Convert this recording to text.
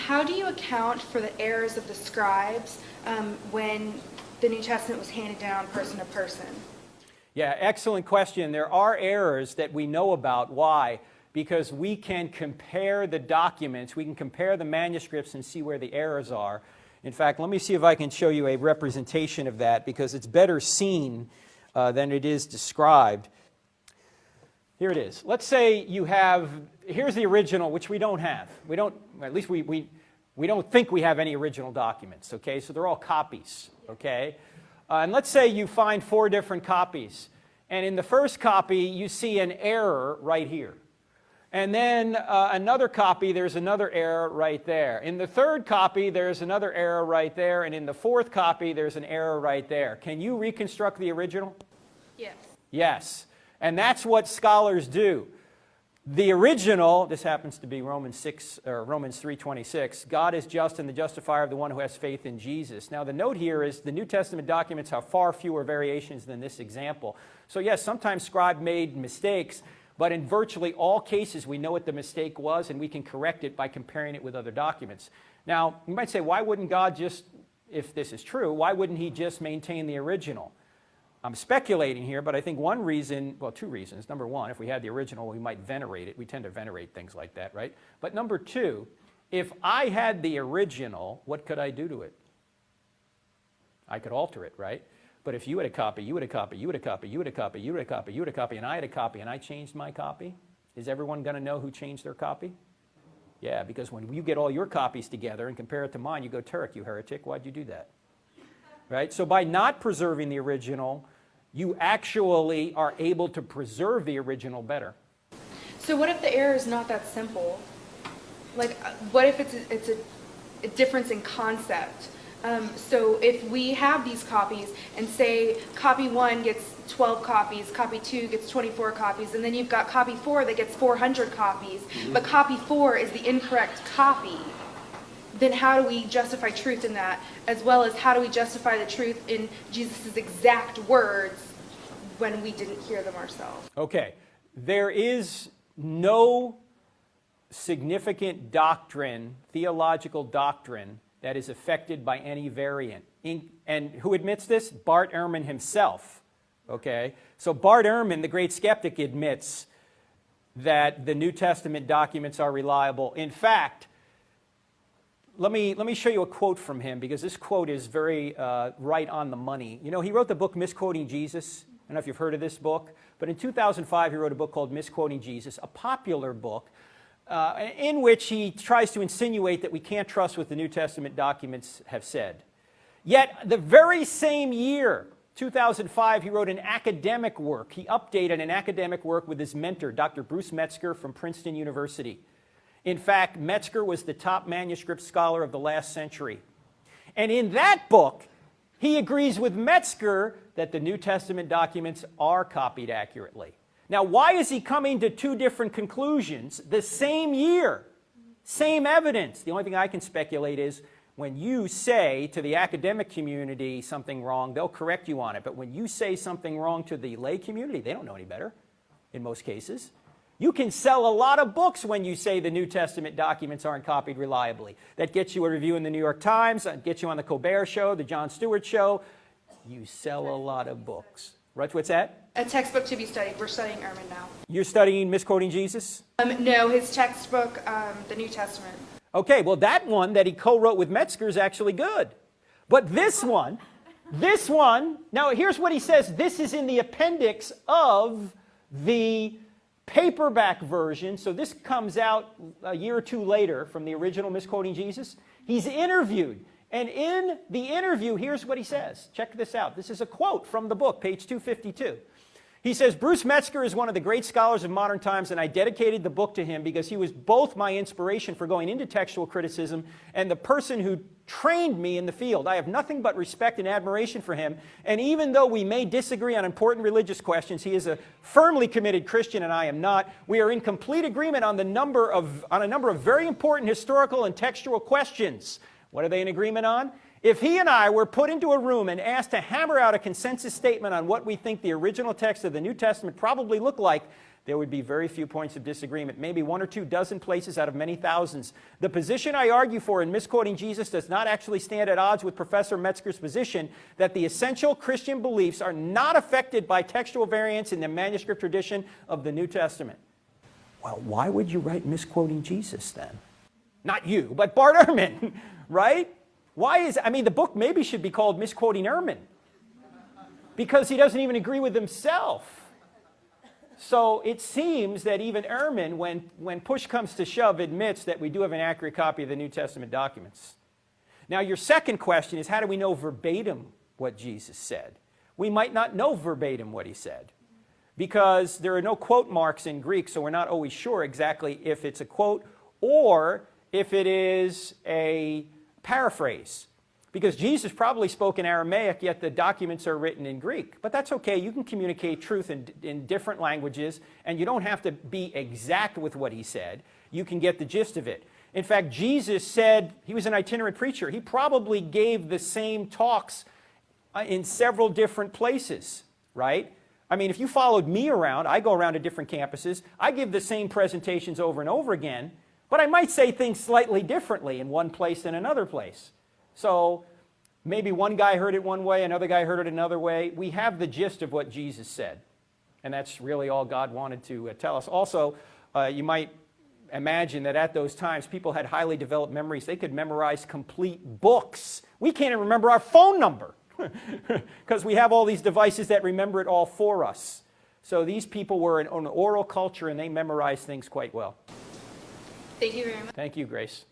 How do you account for the errors of the scribes when the New Testament was handed down person to person? Yeah, excellent question. There are errors that we know about. Why? Because we can compare the documents, we can compare the manuscripts and see where the errors are. In fact, let me see if I can show you a representation of that, because it's better seen than it is described. Here it is. Let's say you have, here's the original, which we don't have. We don't, at least we don't think we have any original documents, okay? So they're all copies, okay? And let's say you find 4 different copies. And in the first copy, you see an error right here. And then another copy, there's another error right there. In the third copy, there's another error right there. And in the fourth copy, there's an error right there. Can you reconstruct the original? Yes. Yes. And that's what scholars do. The original, this happens to be Romans 3:26, God is just and the justifier of the one who has faith in Jesus. Now the note here is the New Testament documents have far fewer variations than this example. So yes, sometimes scribe made mistakes, but in virtually all cases we know what the mistake was and we can correct it by comparing it with other documents. Now you might say, why wouldn't God just, if this is true, why wouldn't he just maintain the original? I'm speculating here, but I think one reason, well, 2 reasons. Number one, if we had the original, we might venerate it. We tend to venerate things like that, right? But number 2, if I had the original, what could I do to it? I could alter it, right? But if you had a copy, you had a copy, you had a copy, you had a copy, you had a copy, you had a copy, and I had a copy, and I changed my copy, is everyone going to know who changed their copy? Yeah, because when you get all your copies together and compare it to mine, you go, Turek, you heretic, why'd you do that? Right? So by not preserving the original, you actually are able to preserve the original better. So what if the error is not that simple? Like, what if it's a difference in concept? So if we have these copies and say copy 1 gets 12 copies, copy 2 gets 24 copies, and then you've got copy 4 that gets 400 copies, but copy 4 is the incorrect copy, then how do we justify truth in that, as well as how do we justify the truth in Jesus' exact words when we didn't hear them ourselves? Okay, there is no significant doctrine, theological doctrine, that is affected by any variant. And who admits this? Bart Ehrman himself. Okay, so Bart Ehrman, the great skeptic, admits that the New Testament documents are reliable. In fact, let me show you a quote from him, because this quote is very right on the money. You know, he wrote the book Misquoting Jesus. I don't know if you've heard of this book, but in 2005 he wrote a book called Misquoting Jesus, a popular book in which he tries to insinuate that we can't trust what the New Testament documents have said. Yet the very same year, 2005, he wrote an academic work. He updated an academic work with his mentor, Dr. Bruce Metzger from Princeton University. In fact, Metzger was the top manuscript scholar of the last century. And in that book, he agrees with Metzger that the New Testament documents are copied accurately. Now, why is he coming to 2 different conclusions the same year? Same evidence. The only thing I can speculate is when you say to the academic community something wrong, they'll correct you on it. But when you say something wrong to the lay community, they don't know any better in most cases. You can sell a lot of books when you say the New Testament documents aren't copied reliably. That gets you a review in the New York Times, that gets you on the Colbert Show, the Jon Stewart Show. You sell a lot of books. Right, what's that? A textbook to be studied. We're studying Ehrman now. You're studying Misquoting Jesus? No, his textbook, the New Testament. Okay, well that one that he co-wrote with Metzger is actually good. But this one, now here's what he says. This is in the appendix of the paperback version, so this comes out a year or 2 later from the original Misquoting Jesus. He's interviewed, and in the interview, here's what he says. Check this out. This is a quote from the book, page 252. He says, Bruce Metzger is one of the great scholars of modern times, and I dedicated the book to him because he was both my inspiration for going into textual criticism and the person who trained me in the field. I have nothing but respect and admiration for him, and even though we may disagree on important religious questions, he is a firmly committed Christian and I am not. We are in complete agreement on a number of very important historical and textual questions. What are they in agreement on? If he and I were put into a room and asked to hammer out a consensus statement on what we think the original text of the New Testament probably looked like, there would be very few points of disagreement, maybe 1 or 2 dozen places out of many thousands. The position I argue for in misquoting Jesus does not actually stand at odds with Professor Metzger's position that the essential Christian beliefs are not affected by textual variants in the manuscript tradition of the New Testament. Well, why would you write misquoting Jesus then? Not you, but Bart Ehrman, right? The book maybe should be called Misquoting Ehrman, because he doesn't even agree with himself. So it seems that even Ehrman, when push comes to shove, admits that we do have an accurate copy of the New Testament documents. Now, your second question is, how do we know verbatim what Jesus said? We might not know verbatim what he said, because there are no quote marks in Greek, so we're not always sure exactly if it's a quote or if it is a paraphrase. Because Jesus probably spoke in Aramaic, yet the documents are written in Greek. But that's okay. You can communicate truth in different languages, and you don't have to be exact with what he said. You can get the gist of it. In fact, Jesus said, he was an itinerant preacher. He probably gave the same talks in several different places, right? I mean, if you followed me around, I go around to different campuses. I give the same presentations over and over again, but I might say things slightly differently in one place than another place. So maybe one guy heard it one way, another guy heard it another way. We have the gist of what Jesus said, and that's really all God wanted to tell us. Also, you might imagine that at those times, people had highly developed memories. They could memorize complete books. We can't even remember our phone number because we have all these devices that remember it all for us. So these people were an oral culture, and they memorized things quite well. Thank you very much. Thank you, Grace.